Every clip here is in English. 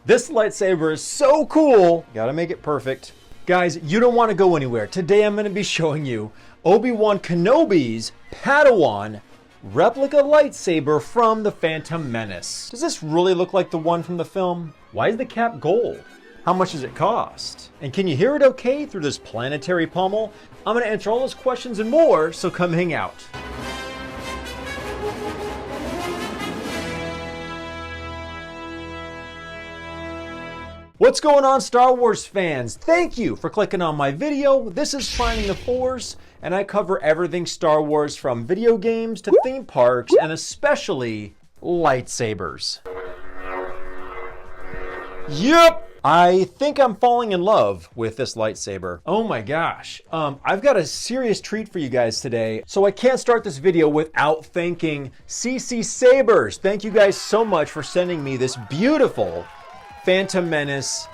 This lightsaber is so cool. Gotta make it perfect. Guys, you don't want to go anywhere. Today I'm going to be showing you Obi-Wan Kenobi's Padawan replica lightsaber from the Phantom Menace. Does this really look like the one from the film? Why is the cap gold? How much does it cost? And can you hear it okay through this planetary pommel? I'm going to answer all those questions and more, so come hang out. What's going on, Star Wars fans? Thank you for clicking on my video. This is Finding the Force, and I cover everything Star Wars from video games to theme parks, and especially lightsabers. Yep! I think I'm falling in love with this lightsaber. Oh my gosh. I've got a serious treat for you guys today. So I can't start this video without thanking CCSabers. Thank you guys so much for sending me this beautiful Phantom Menace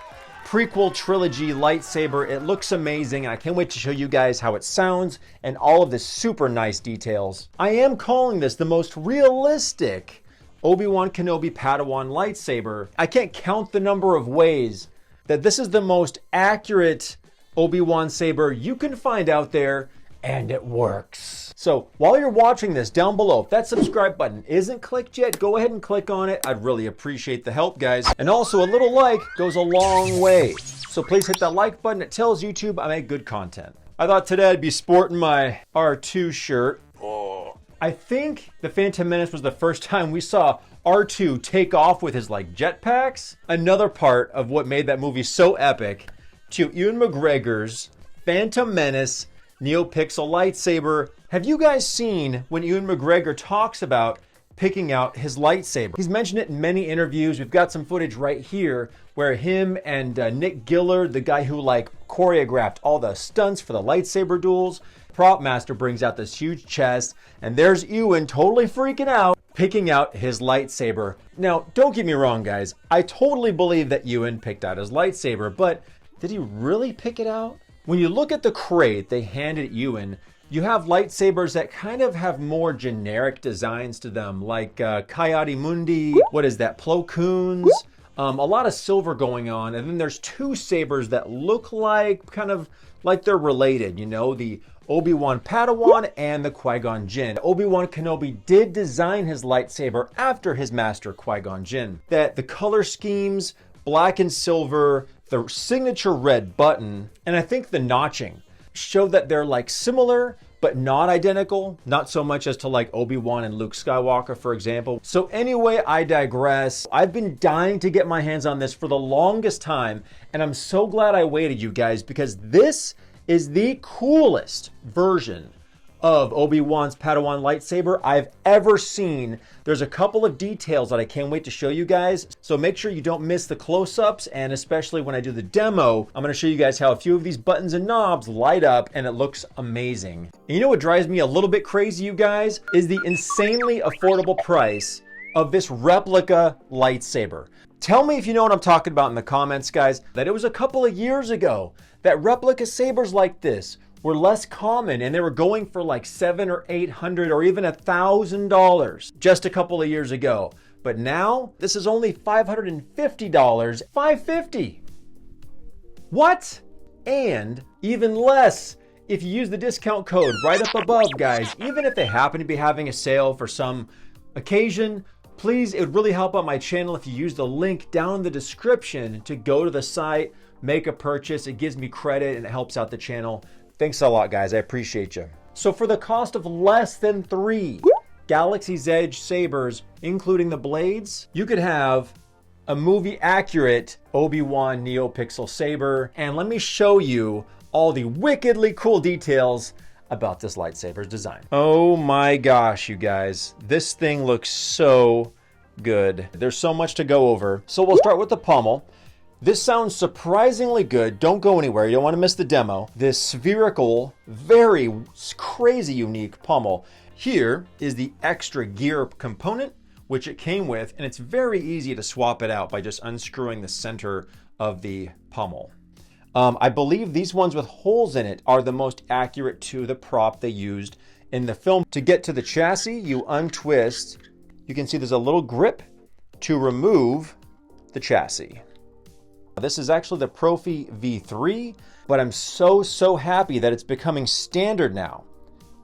prequel trilogy lightsaber. It looks amazing, and I can't wait to show you guys how it sounds and all of the super nice details. I am calling this the most realistic Obi-Wan Kenobi Padawan lightsaber. I can't count the number of ways that this is the most accurate Obi-Wan saber you can find out there, and it works. So while you're watching this, down below, if that subscribe button isn't clicked yet, go ahead and click on it. I'd really appreciate the help, guys. And also, a little like goes a long way. So please hit that like button. It tells YouTube I make good content. I thought today I'd be sporting my R2 shirt. I think the Phantom Menace was the first time we saw R2 take off with his jetpacks. Another part of what made that movie so epic, to Ewan McGregor's Phantom Menace Neopixel Lightsaber. Have you guys seen when Ewan McGregor talks about picking out his lightsaber? He's mentioned it in many interviews. We've got some footage right here where him and Nick Gillard, the guy who choreographed all the stunts for the lightsaber duels, prop master brings out this huge chest, and there's Ewan totally freaking out, picking out his lightsaber. Now, don't get me wrong, guys. I totally believe that Ewan picked out his lightsaber, but did he really pick it out? When you look at the crate they handed Ewan, you have lightsabers that kind of have more generic designs to them, like Coyote Mundi, what is that, Plo Koon's, a lot of silver going on, and then there's two sabers that look kind of like they're related, you know, the Obi-Wan Padawan and the Qui-Gon Jinn. Obi-Wan Kenobi did design his lightsaber after his master Qui-Gon Jinn. That the color schemes, black and silver, the signature red button, and I think the notching show that they're similar but not identical, not so much as to Obi-Wan and Luke Skywalker, for example. So anyway, I digress. I've been dying to get my hands on this for the longest time, and I'm so glad I waited, you guys, because this is the coolest version of Obi-Wan's Padawan lightsaber I've ever seen. There's a couple of details that I can't wait to show you guys, so make sure you don't miss the close-ups, and especially when I do the demo, I'm going to show you guys how a few of these buttons and knobs light up, and it looks amazing. And you know what drives me a little bit crazy, you guys, is the insanely affordable price of this replica lightsaber. Tell me if you know what I'm talking about in the comments, guys, that it was a couple of years ago that replica sabers like this were less common, and they were going for $700 or $800 or even $1,000 just a couple of years ago. But now this is only $550, $550. What? And even less if you use the discount code right up above, guys. Even if they happen to be having a sale for some occasion, please, it would really help out my channel if you use the link down in the description to go to the site, make a purchase. It gives me credit and it helps out the channel. Thanks a lot, guys. I appreciate you. So for the cost of less than 3 Galaxy's Edge sabers, including the blades, you could have a movie-accurate Obi-Wan Neopixel saber. And let me show you all the wickedly cool details about this lightsaber's design. Oh my gosh, you guys. This thing looks so good. There's so much to go over. So we'll start with the pommel. This sounds surprisingly good. Don't go anywhere. You don't want to miss the demo. This spherical, very crazy unique pommel. Here is the extra gear component, which it came with, and it's very easy to swap it out by just unscrewing the center of the pommel. I believe these ones with holes in it are the most accurate to the prop they used in the film. To get to the chassis, you untwist. You can see there's a little grip to remove the chassis. This is actually the Proffie V3, but I'm so happy that it's becoming standard now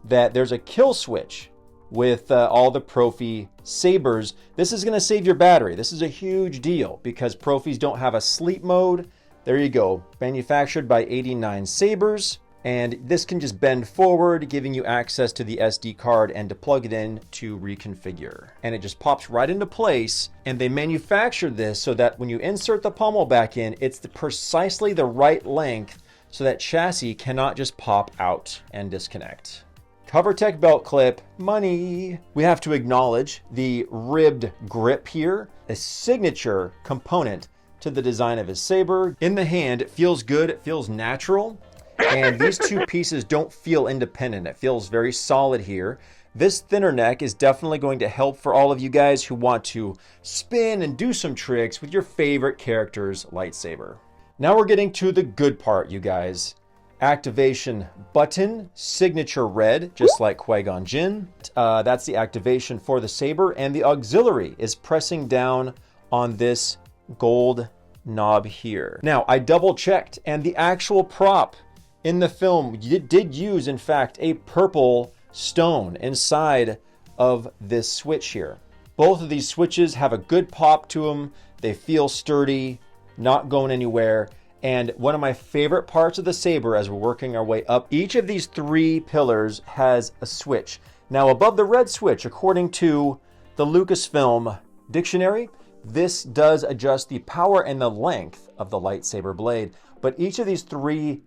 that there's a kill switch with all the Proffie sabers. This is going to save your battery. This is a huge deal because Proffies don't have a sleep mode. There you go, manufactured by 89 Sabers. And this can just bend forward, giving you access to the SD card and to plug it in to reconfigure. And it just pops right into place. And they manufactured this so that when you insert the pommel back in, it's precisely the right length so that chassis cannot just pop out and disconnect. CoverTech belt clip, money. We have to acknowledge the ribbed grip here, a signature component to the design of his saber. In the hand, it feels good, it feels natural. And these two pieces don't feel independent. It feels very solid here. This thinner neck is definitely going to help for all of you guys who want to spin and do some tricks with your favorite character's lightsaber. Now we're getting to the good part, you guys. Activation button, signature red, just like Qui-Gon Jinn. That's the activation for the saber, and the auxiliary is pressing down on this gold knob here. Now, I double checked, and the actual prop in the film did use, in fact, a purple stone inside of this switch here. Both of these switches have a good pop to them. They feel sturdy, not going anywhere. And one of my favorite parts of the saber as we're working our way up, each of these three pillars has a switch. Now, above the red switch, according to the Lucasfilm dictionary, this does adjust the power and the length of the lightsaber blade. But each of these three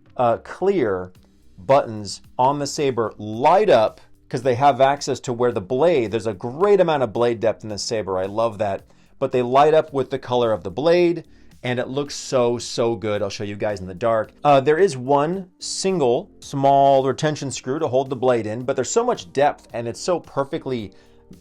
clear buttons on the saber light up because they have access to where the blade, there's a great amount of blade depth in the saber. I love that. But they light up with the color of the blade, and it looks so good. I'll show you guys in the dark. There is one single small retention screw to hold the blade in, but there's so much depth and it's so perfectly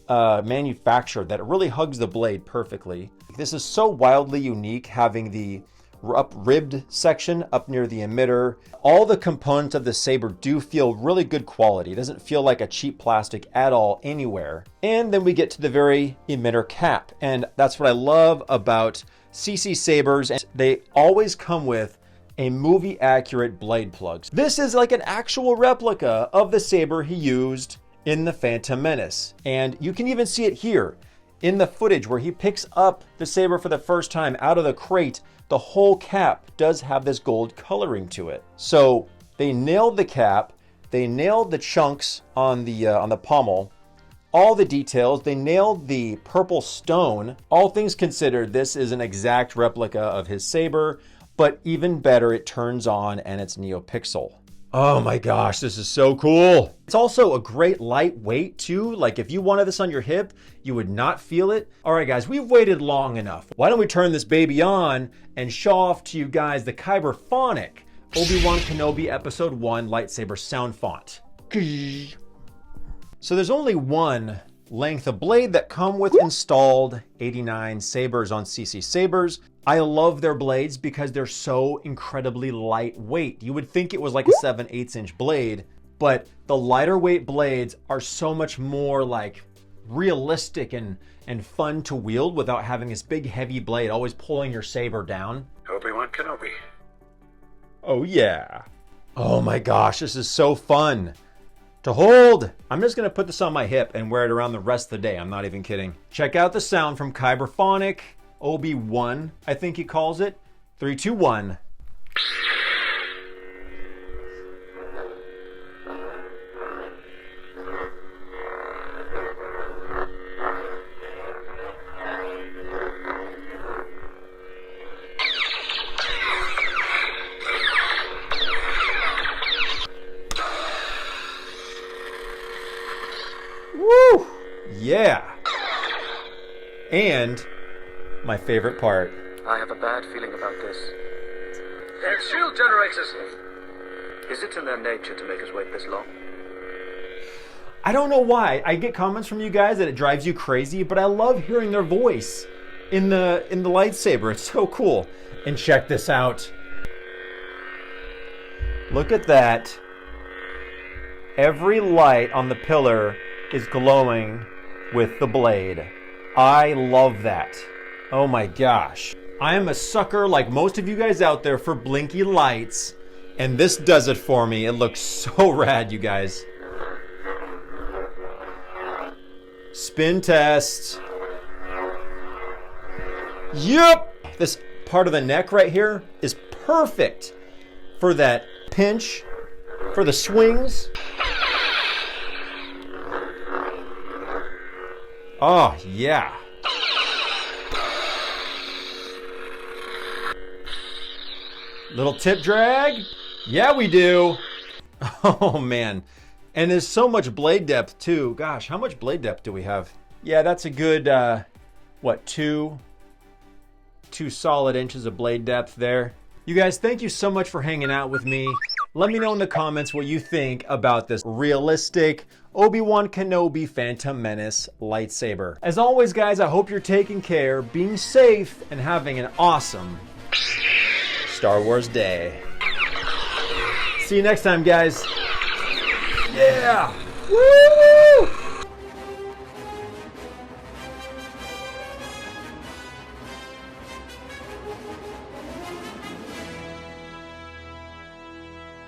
manufactured that it really hugs the blade perfectly. This is so wildly unique, having the ribbed section up near the emitter. All the components of the saber do feel really good quality. It doesn't feel like a cheap plastic at all anywhere. And then we get to the very emitter cap, and that's what I love about CCSabers. They always come with a movie accurate blade plugs. This is like an actual replica of the saber he used in the Phantom Menace, and you can even see it here in the footage where he picks up the saber for the first time out of the crate. The whole cap does have this gold coloring to it. So they nailed the cap, they nailed the chunks on the pommel, all the details, they nailed the purple stone. All things considered, this is an exact replica of his saber, but even better, it turns on and it's Neopixel. Oh my gosh, this is so cool. It's also a great lightweight too. Like if you wanted this on your hip, you would not feel it. All right guys, we've waited long enough. Why don't we turn this baby on and show off to you guys the Kyberphonic Obi-Wan Kenobi Episode 1 lightsaber sound font. So there's only one length of blade that come with installed 89 sabers on CCSabers. I love their blades because they're so incredibly lightweight. You would think it was like a 7/8 inch blade, but the lighter weight blades are so much more like realistic and fun to wield without having this big heavy blade always pulling your saber down. Obi-Wan Kenobi. Oh yeah. Oh my gosh, this is so fun to hold. I'm just gonna put this on my hip and wear it around the rest of the day. I'm not even kidding. Check out the sound from Kyberphonic Obi-Wan, I think he calls it. 3, 2, 1. Woo! Yeah. And my favorite part. I have a bad feeling about this. They're shield generators! Is it in their nature to make us wait this long? I don't know why. I get comments from you guys that it drives you crazy, but I love hearing their voice in the lightsaber. It's so cool. And check this out. Look at that. Every light on the pillar is glowing with the blade. I love that. Oh my gosh. I am a sucker, like most of you guys out there, for blinky lights. And this does it for me. It looks so rad, you guys. Spin test. Yep! This part of the neck right here is perfect for that pinch, for the swings. Oh, yeah. Little tip drag? Yeah, we do. Oh, man. And there's so much blade depth, too. Gosh, how much blade depth do we have? Yeah, that's a good, what, two solid inches of blade depth there. You guys, thank you so much for hanging out with me. Let me know in the comments what you think about this realistic Obi-Wan Kenobi Phantom Menace lightsaber. As always, guys, I hope you're taking care, being safe, and having an awesome Star Wars day. See you next time, guys. Yeah! Woo!